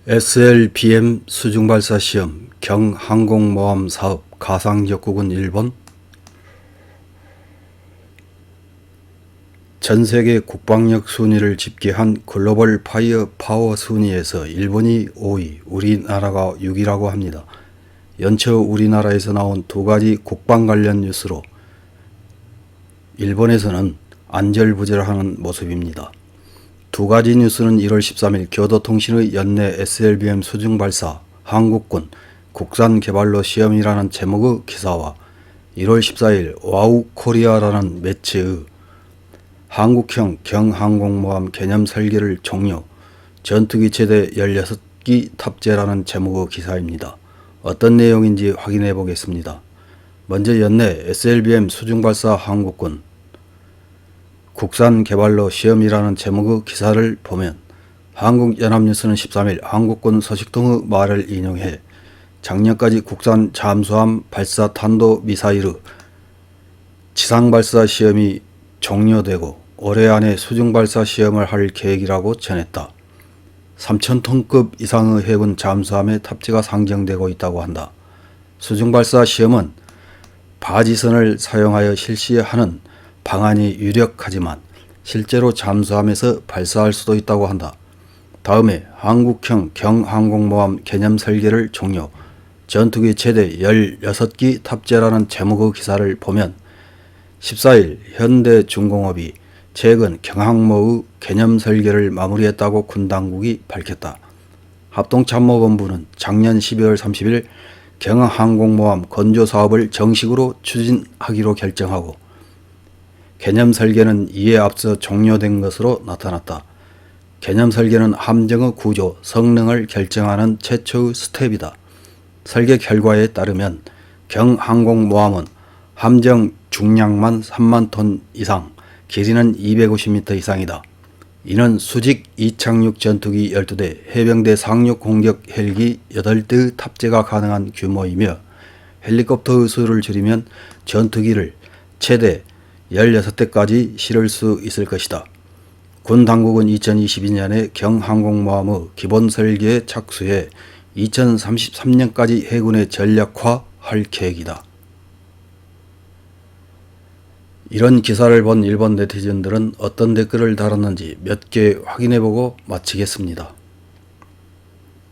SLBM 수중발사 시험 경항공모함 사업 가상적국은 일본. 전세계 국방력 순위를 집계한 글로벌 파이어 파워 순위에서 일본이 5위, 우리나라가 6위라고 합니다. 연초 우리나라에서 나온 두 가지 국방 관련 뉴스로 일본에서는 안절부절하는 모습입니다. 두 가지 뉴스는 1월 13일 교도통신의 연내 SLBM 수중발사 한국군 국산개발로 시험이라는 제목의 기사와 1월 14일 와우 코리아라는 매체의 한국형 경항공모함 개념 설계를 종료, 전투기 최대 16기 탑재라는 제목의 기사입니다. 어떤 내용인지 확인해 보겠습니다. 먼저 연내 SLBM 수중발사 한국군 국산 개발로 시험이라는 제목의 기사를 보면 한국연합뉴스는 13일 한국군 소식통의 말을 인용해 작년까지 국산 잠수함 발사 탄도미사일의 지상발사 시험이 종료되고 올해 안에 수중발사 시험을 할 계획이라고 전했다. 3,000톤급 이상의 해군 잠수함에 탑재가 상정되고 있다고 한다. 수중발사 시험은 바지선을 사용하여 실시하는 방안이 유력하지만 실제로 잠수함에서 발사할 수도 있다고 한다. 다음에 한국형 경항공모함 개념 설계를 종료, 전투기 최대 16기 탑재라는 제목의 기사를 보면 14일 현대중공업이 최근 경항모의 개념 설계를 마무리했다고 군 당국이 밝혔다. 합동참모본부는 작년 12월 30일 경항공모함 건조 사업을 정식으로 추진하기로 결정하고 개념 설계는 이에 앞서 종료된 것으로 나타났다. 개념 설계는 함정의 구조, 성능을 결정하는 최초의 스텝이다. 설계 결과에 따르면 경항공모함은 함정 중량만 3만 톤 이상, 길이는 250m 이상이다. 이는 수직 이착륙 전투기 12대, 해병대 상륙 공격 헬기 8대의 탑재가 가능한 규모이며 헬리콥터의 수를 줄이면 전투기를 최대 16대까지 실을 수 있을 것이다. 군 당국은 2022년에 경항공모함의 기본 설계에 착수해 2033년까지 해군에 전략화할 계획이다. 이런 기사를 본 일본 네티즌들은 어떤 댓글을 달았는지 몇 개 확인해보고 마치겠습니다.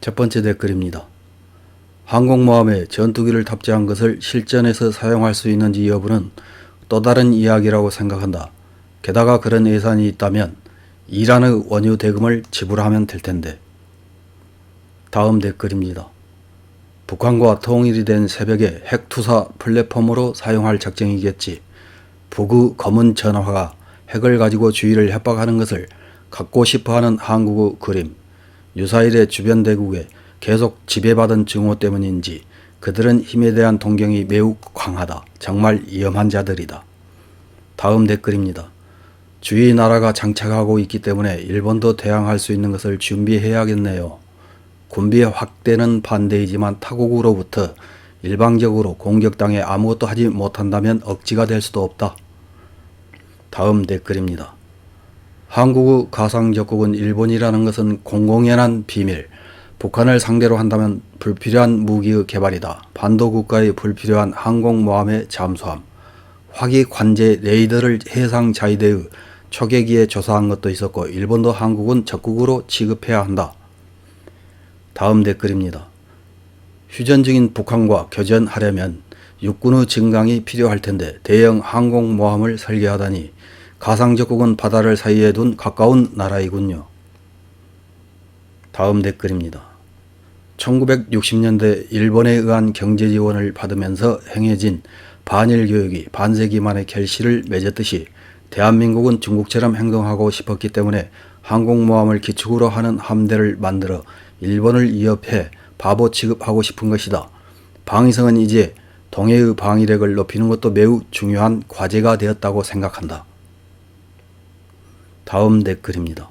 첫 번째 댓글입니다. 항공모함에 전투기를 탑재한 것을 실전에서 사용할 수 있는지 여부는 또 다른 이야기라고 생각한다. 게다가 그런 예산이 있다면 이란의 원유 대금을 지불하면 될 텐데. 다음 댓글입니다. 북한과 통일이 된 새벽에 핵투사 플랫폼으로 사용할 작정이겠지. 북의 검은 전화가 핵을 가지고 주위를 협박하는 것을 갖고 싶어하는 한국의 그림, 유사일의 주변 대국에 계속 지배받은 증오 때문인지 그들은 힘에 대한 동경이 매우 강하다. 정말 위험한 자들이다. 다음 댓글입니다. 주위 나라가 장착하고 있기 때문에 일본도 대항할 수 있는 것을 준비해야겠네요. 군비 확대는 반대이지만 타국으로부터 일방적으로 공격당해 아무것도 하지 못한다면 억지가 될 수도 없다. 다음 댓글입니다. 한국의 가상적국은 일본이라는 것은 공공연한 비밀. 북한을 상대로 한다면 불필요한 무기의 개발이다. 반도국가에 불필요한 항공모함의 잠수함, 화기 관제 레이더를 해상 자위대의 초계기에 조사한 것도 있었고 일본도 한국은 적국으로 취급해야 한다. 다음 댓글입니다. 휴전 중인 북한과 교전하려면 육군의 증강이 필요할 텐데 대형 항공모함을 설계하다니 가상적국은 바다를 사이에 둔 가까운 나라이군요. 다음 댓글입니다. 1960년대 일본에 의한 경제지원을 받으면서 행해진 반일 교육이 반세기 만에 결실을 맺었듯이 대한민국은 중국처럼 행동하고 싶었기 때문에 항공모함을 기축으로 하는 함대를 만들어 일본을 위협해 바보 취급하고 싶은 것이다. 방위성은 이제 동해의 방위력을 높이는 것도 매우 중요한 과제가 되었다고 생각한다. 다음 댓글입니다.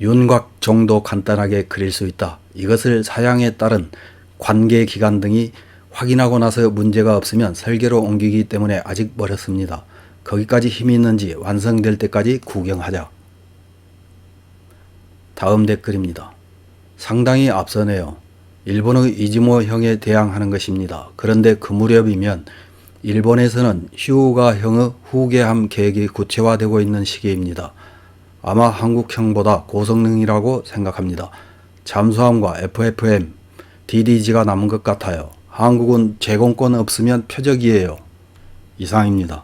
윤곽 정도 간단하게 그릴 수 있다. 이것을 사양에 따른 관계기간 등이 확인하고 나서 문제가 없으면 설계로 옮기기 때문에 아직 멀었습니다. 거기까지 힘이 있는지 완성될 때까지 구경하자. 다음 댓글입니다. 상당히 앞서네요. 일본의 이즈모 형에 대항하는 것입니다. 그런데 그 무렵이면 일본에서는 휴우가형의 후계함 계획이 구체화되고 있는 시기입니다. 아마 한국형보다 고성능이라고 생각합니다. 잠수함과 FFM, DDG가 남은 것 같아요. 한국은 제공권 없으면 표적이에요. 이상입니다.